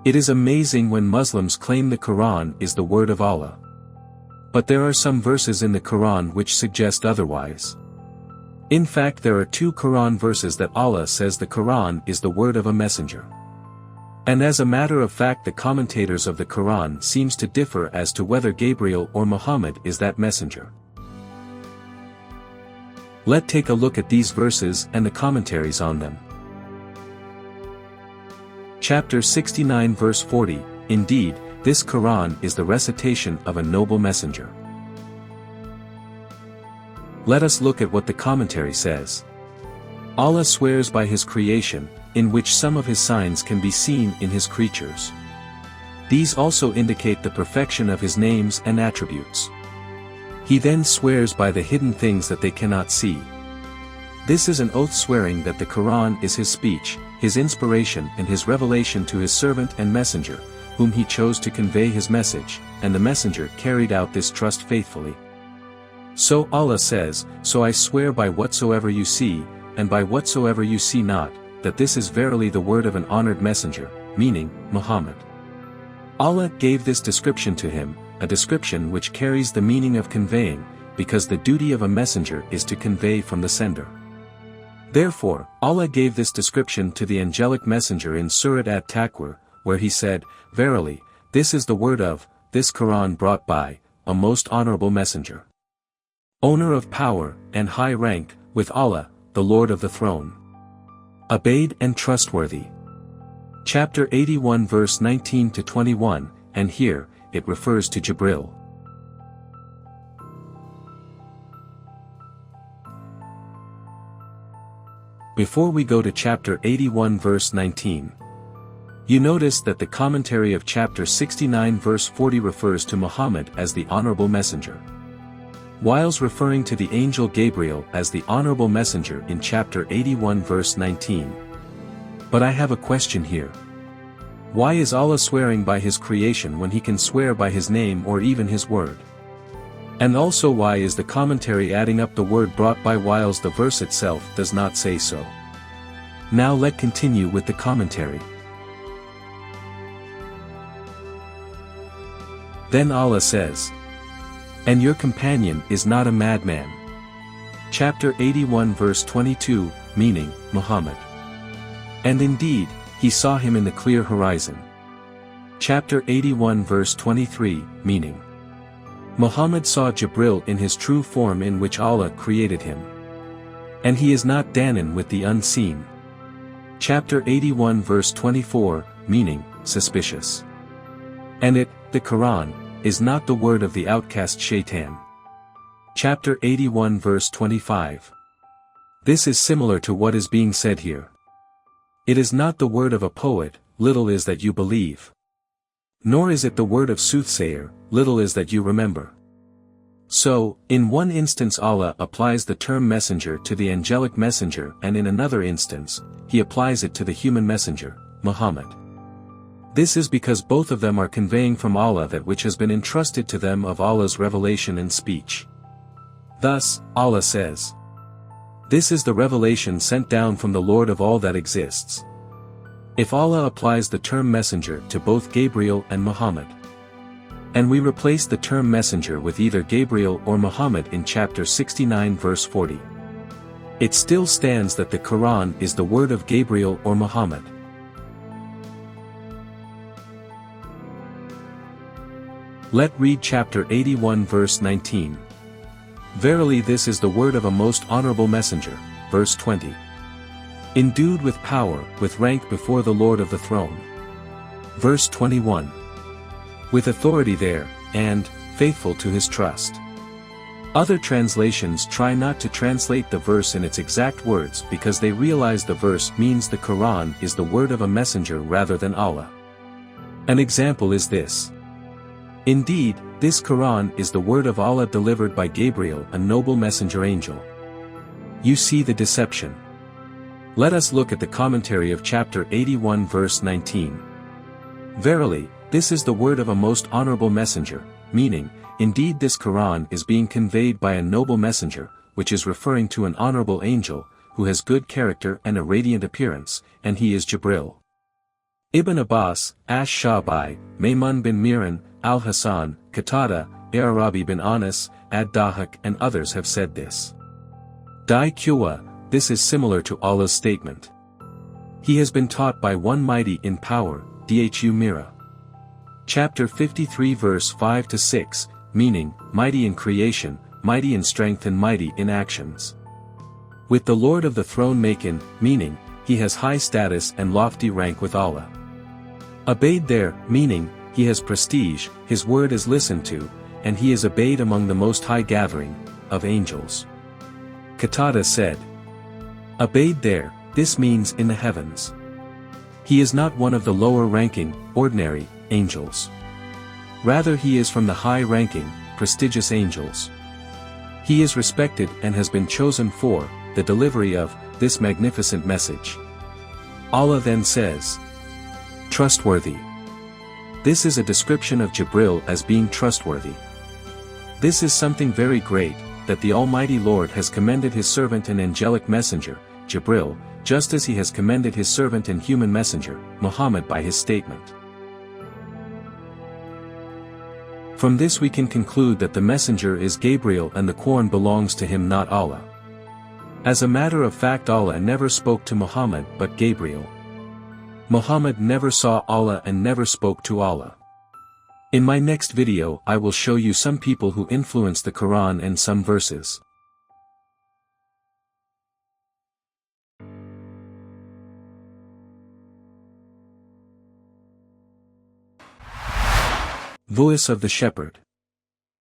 It is amazing when Muslims claim the Quran is the word of Allah. But there are some verses in the Quran which suggest otherwise. In fact, there are 2 Quran verses that Allah says the Quran is the word of a messenger. And as a matter of fact, the commentators of the Quran seems to differ as to whether Gabriel or Muhammad is that messenger. Let's take a look at these verses and the commentaries on them. Chapter 69 verse 40, Indeed, this Quran is the recitation of a noble messenger. Let us look at what the commentary says. Allah swears by His creation, in which some of His signs can be seen in His creatures. These also indicate the perfection of His names and attributes. He then swears by the hidden things that they cannot see. This is an oath swearing that the Quran is His speech, His inspiration and His revelation to His servant and messenger, whom He chose to convey His message, and the messenger carried out this trust faithfully. So Allah says, So I swear by whatsoever you see, and by whatsoever you see not, that this is verily the word of an honored messenger, meaning, Muhammad. Allah gave this description to him, a description which carries the meaning of conveying, because the duty of a messenger is to convey from the sender. Therefore, Allah gave this description to the angelic messenger in Surat At-Takwir, where He said, Verily, this is the word of, this Quran brought by, a most honorable messenger. Owner of power, and high rank, with Allah, the Lord of the throne. Obeyed and trustworthy. Chapter 81 verse 19 to 21, and here, it refers to Jibril. Before we go to chapter 81 verse 19, you notice that the commentary of chapter 69 verse 40 refers to Muhammad as the honorable messenger, whilst referring to the angel Gabriel as the honorable messenger in chapter 81 verse 19. But I have a question here. Why is Allah swearing by His creation when He can swear by His name or even His word? And also, why is the commentary adding up the word brought by whilst the verse itself does not say so? Now let's continue with the commentary. Then Allah says, And your companion is not a madman. Chapter 81 verse 22, meaning, Muhammad. And indeed, he saw him in the clear horizon. Chapter 81 verse 23, meaning, Muhammad saw Jibril in his true form in which Allah created him. And he is not Danan with the unseen. Chapter 81 verse 24, meaning, suspicious. And it, the Quran, is not the word of the outcast Shaitan. Chapter 81 verse 25. This is similar to what is being said here. It is not the word of a poet, little is that you believe. Nor is it the word of soothsayer, little is that you remember. So, in one instance Allah applies the term messenger to the angelic messenger, and in another instance, He applies it to the human messenger, Muhammad. This is because both of them are conveying from Allah that which has been entrusted to them of Allah's revelation and speech. Thus, Allah says, This is the revelation sent down from the Lord of all that exists. If Allah applies the term messenger to both Gabriel and Muhammad, and we replace the term messenger with either Gabriel or Muhammad in chapter 69 verse 40, it still stands that the Quran is the word of Gabriel or Muhammad. Let's read chapter 81 verse 19. Verily this is the word of a most honorable messenger, verse 20. Endued with power, with rank before the Lord of the throne. Verse 21. With authority there, and, faithful to his trust. Other translations try not to translate the verse in its exact words because they realize the verse means the Quran is the word of a messenger rather than Allah. An example is this. Indeed, this Quran is the word of Allah delivered by Gabriel, a noble messenger angel. You see the deception. Let us look at the commentary of chapter 81 verse 19. Verily, this is the word of a most honorable messenger, meaning, indeed this Quran is being conveyed by a noble messenger, which is referring to an honorable angel, who has good character and a radiant appearance, and he is Jibril. Ibn Abbas, Ash-Shabai, Maymun bin Miran, Al-Hasan, Qatada, Arabi bin Anas, Ad-Dahak and others have said this. Dai Kuwa, this is similar to Allah's statement. He has been taught by one mighty in power, Dhu Mira. Chapter 53 verse 5-6, meaning, mighty in creation, mighty in strength and mighty in actions. With the Lord of the throne Makin, meaning, he has high status and lofty rank with Allah. Obeyed there, meaning, he has prestige, his word is listened to, and he is obeyed among the most high gathering, of angels. Qatada said. Obeyed there, this means in the heavens. He is not one of the lower-ranking, ordinary, angels. Rather he is from the high-ranking, prestigious angels. He is respected and has been chosen for the delivery of this magnificent message. Allah then says, trustworthy. This is a description of Jibril as being trustworthy. This is something very great, that the Almighty Lord has commended his servant and angelic messenger, Jibril, just as he has commended his servant and human messenger, Muhammad by his statement. From this we can conclude that the messenger is Gabriel and the Quran belongs to him, not Allah. As a matter of fact, Allah never spoke to Muhammad but Gabriel. Muhammad never saw Allah and never spoke to Allah. In my next video I will show you some people who influence the Quran and some verses. Voice of the Shepherd.